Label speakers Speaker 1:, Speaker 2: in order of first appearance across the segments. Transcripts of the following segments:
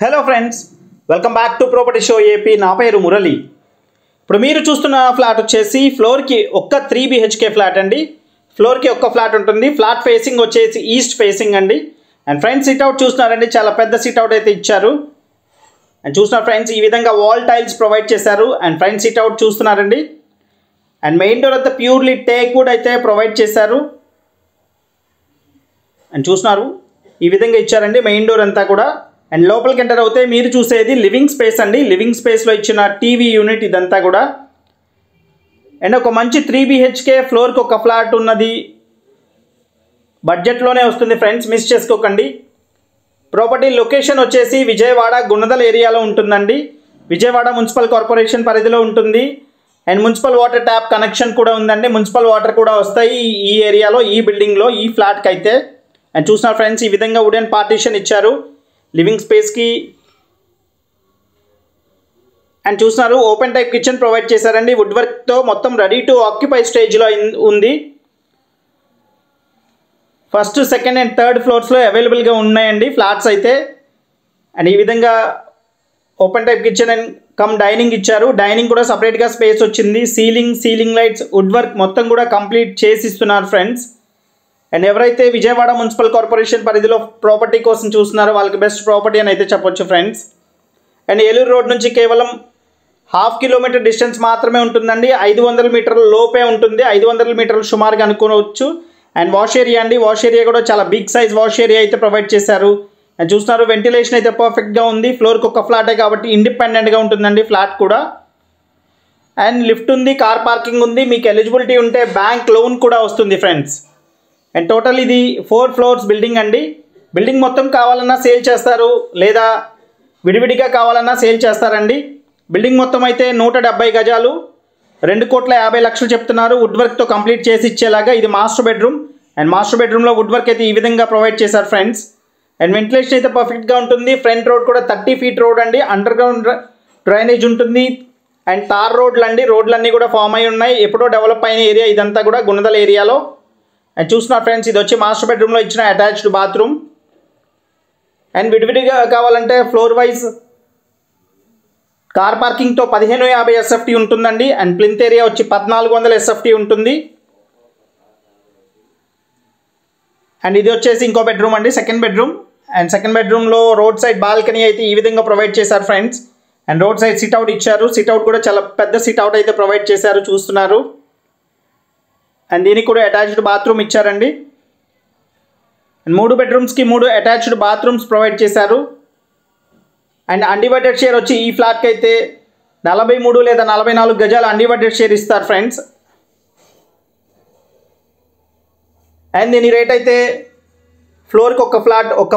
Speaker 1: Hello friends, welcome back to property show AP. నా పేరు మురళి. ఇప్పుడు మీరు చూస్తున్న ఫ్లాట్ వచ్చేసి ఫ్లోర్కి ఒక్క 3 BHK ఫ్లాట్ అండి. ఫ్లోర్కి ఒక్క ఫ్లాట్ ఉంటుంది. ఫ్లాట్ ఫేసింగ్ వచ్చేసి ఈస్ట్ ఫేసింగ్ అండి. అండ్ ఫ్రంట్ సిట్అవుట్ చూస్తున్నారండి, చాలా పెద్ద సిట్అవుట్ అయితే ఇచ్చారు. అండ్ చూస్తున్నారు ఫ్రెండ్స్, ఈ విధంగా వాల్ టైల్స్ ప్రొవైడ్ చేశారు. అండ్ ఫ్రంట్ సిట్అవుట్ చూస్తున్నారండి. అండ్ మెయిన్ డోర్ అంతా ప్యూర్లీ టేక్ వుడ్ అయితే ప్రొవైడ్ చేశారు. అండ్ చూస్తున్నారు ఈ విధంగా ఇచ్చారండి మెయిన్ డోర్ అంతా కూడా. అండ్ లోపలికి ఎంటర్ అవుతే మీరు చూసేది లివింగ్ స్పేస్ అండి. లివింగ్ స్పేస్లో ఇచ్చిన టీవీ యూనిట్ ఇదంతా కూడా. అండ్ ఒక మంచి 3 BHK ఫ్లోర్కి ఒక ఫ్లాట్ ఉన్నది. బడ్జెట్లోనే వస్తుంది ఫ్రెండ్స్, మిస్ చేసుకోకండి. ప్రాపర్టీ లొకేషన్ వచ్చేసి విజయవాడ గుణదల ఏరియాలో ఉంటుందండి. విజయవాడ మున్సిపల్ కార్పొరేషన్ పరిధిలో ఉంటుంది. And municipal water tap connection కూడా ఉందండి. మున్సిపల్ వాటర్ కూడా వస్తాయి ఈ ఏరియాలో, ఈ బిల్డింగ్లో, ఈ ఫ్లాట్కి అయితే. అండ్ చూస్తున్నారు ఫ్రెండ్స్, ఈ విధంగా వుడెన్ పార్టీషన్ ఇచ్చారు లివింగ్ స్పేస్కి. అండ్ చూస్తున్నారు ఓపెన్ టైప్ కిచెన్ ప్రొవైడ్ చేశారండి. వుడ్ వర్క్తో మొత్తం రెడీ టు ఆక్యుపై స్టేజ్లో ఉంది. ఫస్ట్, సెకండ్ అండ్ థర్డ్ ఫ్లోర్స్లో అవైలబుల్గా ఉన్నాయండి ఫ్లాట్స్ అయితే. అండ్ ఈ విధంగా open type kitchen and cum dining ఇచ్చారు. డైనింగ్ కూడా సపరేట్గా స్పేస్ వచ్చింది. సీలింగ్ లైట్స్, వుడ్ వర్క్ మొత్తం కూడా కంప్లీట్ చేసి ఇస్తున్నారు ఫ్రెండ్స్. అండ్ ఎవరైతే విజయవాడ మున్సిపల్ కార్పొరేషన్ పరిధిలో ప్రాపర్టీ కోసం చూస్తున్నారో వాళ్ళకి బెస్ట్ ప్రాపర్టీ అని అయితే చెప్పొచ్చు ఫ్రెండ్స్. అండ్ ఏలూరు రోడ్ నుంచి కేవలం 1/2 కిలోమీటర్ డిస్టెన్స్ మాత్రమే ఉంటుందండి. 500 మీటర్ల లోపే ఉంటుంది. 500 మీటర్లు సుమారుగా అనుకోవచ్చు. అండ్ వాష్ ఏరియా అండి. వాష్ ఏరియా కూడా చాలా బిగ్ సైజ్ వాష్ ఏరియా అయితే ప్రొవైడ్ చేశారు. అండ్ చూస్తున్నారు వెంటిలేషన్ అయితే పర్ఫెక్ట్గా ఉంది. ఫ్లోర్కి ఒక ఫ్లాటే కాబట్టి ఇండిపెండెంట్గా ఉంటుందండి ఫ్లాట్ కూడా. అండ్ లిఫ్ట్ ఉంది, కార్ పార్కింగ్ ఉంది. మీకు ఎలిజిబిలిటీ ఉంటే బ్యాంక్ లోన్ కూడా వస్తుంది ఫ్రెండ్స్. అండ్ టోటల్ ఇది 4 ఫ్లోర్స్ బిల్డింగ్ అండి. బిల్డింగ్ మొత్తం కావాలన్నా సేల్ చేస్తారు, లేదా విడివిడిగా కావాలన్నా సేల్ చేస్తారండి. బిల్డింగ్ మొత్తం అయితే 170 గజాలు, 2,50,00,000 చెప్తున్నారు. వుడ్ వర్క్తో కంప్లీట్ చేసి ఇచ్చేలాగా. ఇది మాస్టర్ బెడ్రూమ్. అండ్ మాస్టర్ బెడ్రూమ్లో వుడ్ వర్క్ అయితే ఈ విధంగా ప్రొవైడ్ చేశారు ఫ్రెండ్స్. అండ్ వెంటిలేషన్ అయితే పర్ఫెక్ట్గా ఉంటుంది. ఫ్రంట్ రోడ్ కూడా 30 ఫీట్ రోడ్ అండి. అండర్ గ్రౌండ్ డ్రైనేజ్ ఉంటుంది. అండ్ తార్ రోడ్లు అండి. రోడ్లన్నీ కూడా ఫామ్ అయి ఉన్నాయి. ఎప్పుడో డెవలప్ అయిన ఏరియా ఇదంతా కూడా గుణదల ఏరియాలో. అండ్ చూస్తున్నారు ఫ్రెండ్స్, ఇది వచ్చి మాస్టర్ బెడ్రూమ్లో ఇచ్చిన అటాచ్డ్ బాత్రూమ్. అండ్ విడివిడిగా కావాలంటే ఫ్లోర్ వైజ్ కార్ పార్కింగ్తో 1550 SFT ఉంటుందండి. అండ్ ప్లింత్ ఏరియా వచ్చి 1400 SFT ఉంటుంది. అండ్ ఇది వచ్చేసి ఇంకో బెడ్రూమ్ అండి, సెకండ్ బెడ్రూమ్. అండ్ సెకండ్ బెడ్రూమ్లో రోడ్ సైడ్ బాల్కనీ అయితే ఈ విధంగా ప్రొవైడ్ చేశారు friends. And road side sit-out ఇచ్చారు. సిట్అవుట్ కూడా చాలా పెద్ద సిట్అవుట్ అయితే ప్రొవైడ్ చేశారు, చూస్తున్నారు. అండ్ దీనికి కూడా అటాచ్డ్ బాత్రూమ్ ఇచ్చారండి. అండ్ 3 బెడ్రూమ్స్కి 3 అటాచ్డ్ బాత్రూమ్స్ ప్రొవైడ్ చేశారు. అండ్ అన్డివైడెడ్ షేర్ వచ్చి ఈ ఫ్లాట్కి అయితే 43 లేదా 44 గజాలు అన్డివైడెడ్ షేర్ ఇస్తారు ఫ్రెండ్స్. అండ్ దీని రేట్ అయితే ఫ్లోర్కి ఒక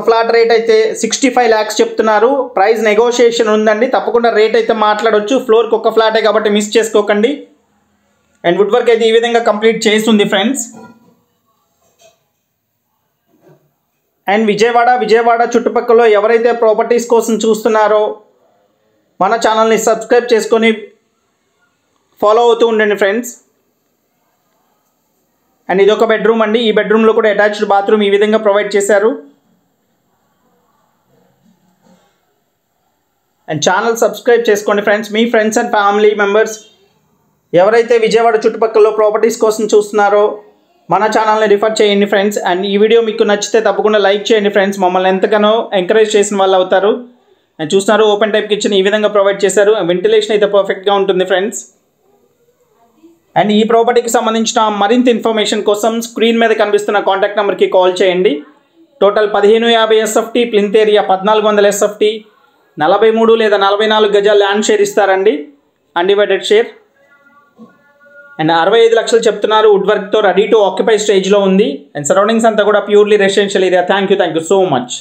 Speaker 1: ఫ్లాట్ రేట్ అయితే 65 lakhs చెప్తున్నారు. ప్రైస్ నెగోషియేషన్ ఉందండి. తప్పకుండా రేట్ అయితే మాట్లాడవచ్చు. ఫ్లోర్కి ఒక ఫ్లాటే కాబట్టి మిస్ చేసుకోకండి. అండ్ వుడ్ వర్క్ అయితే ఈ విధంగా కంప్లీట్ చేస్తుంది ఫ్రెండ్స్. అండ్ విజయవాడ చుట్టుపక్కల ఎవరైతే ప్రాపర్టీస్ కోసం చూస్తున్నారో మన ఛానల్ని సబ్స్క్రైబ్ చేసుకొని ఫాలో అవుతూ ఉండండి ఫ్రెండ్స్. అండ్ ఇదొక బెడ్రూమ్ అండి. ఈ బెడ్రూమ్లో కూడా అటాచ్డ్ బాత్రూమ్ ఈ విధంగా ప్రొవైడ్ చేశారు. అండ్ ఛానల్ సబ్స్క్రైబ్ చేసుకోండి friends. Me friends and family members ఎవరైతే విజయవాడ చుట్టుపక్కల ప్రాపర్టీస్ కోసం చూస్తున్నారో మన ఛానల్ని రిఫర్ చేయండి ఫ్రెండ్స్. అండ్ ఈ వీడియో మీకు నచ్చితే తప్పకుండా లైక్ చేయండి ఫ్రెండ్స్. మమ్మల్ని ఎంతగానో ఎంకరేజ్ చేసిన వాళ్ళు అవుతారు. అండ్ చూస్తున్నారు ఓపెన్ టైప్ కిచెన్ ఈ విధంగా ప్రొవైడ్ చేశారు. వెంటిలేషన్ అయితే పర్ఫెక్ట్గా ఉంటుంది ఫ్రెండ్స్. అండ్ ఈ ప్రాపర్టీకి సంబంధించిన మరింత ఇన్ఫర్మేషన్ కోసం స్క్రీన్ మీద కనిపిస్తున్న కాంటాక్ట్ నెంబర్కి కాల్ చేయండి. Total 1550 SFT, plinth area 1400 SFT, 43 లేదా 44 గజాలు ల్యాండ్ షేర్ ఇస్తారండి, అన్డివైడెడ్ షేర్. అండ్ 65 లక్షలు చెప్తున్నారు. వుడ్ వర్క్తో రెడీ టు ఆక్యుపై స్టేజ్లో ఉంది. అండ్ సరౌండింగ్స్ అంతా కూడా purely residential area. Thank you so much.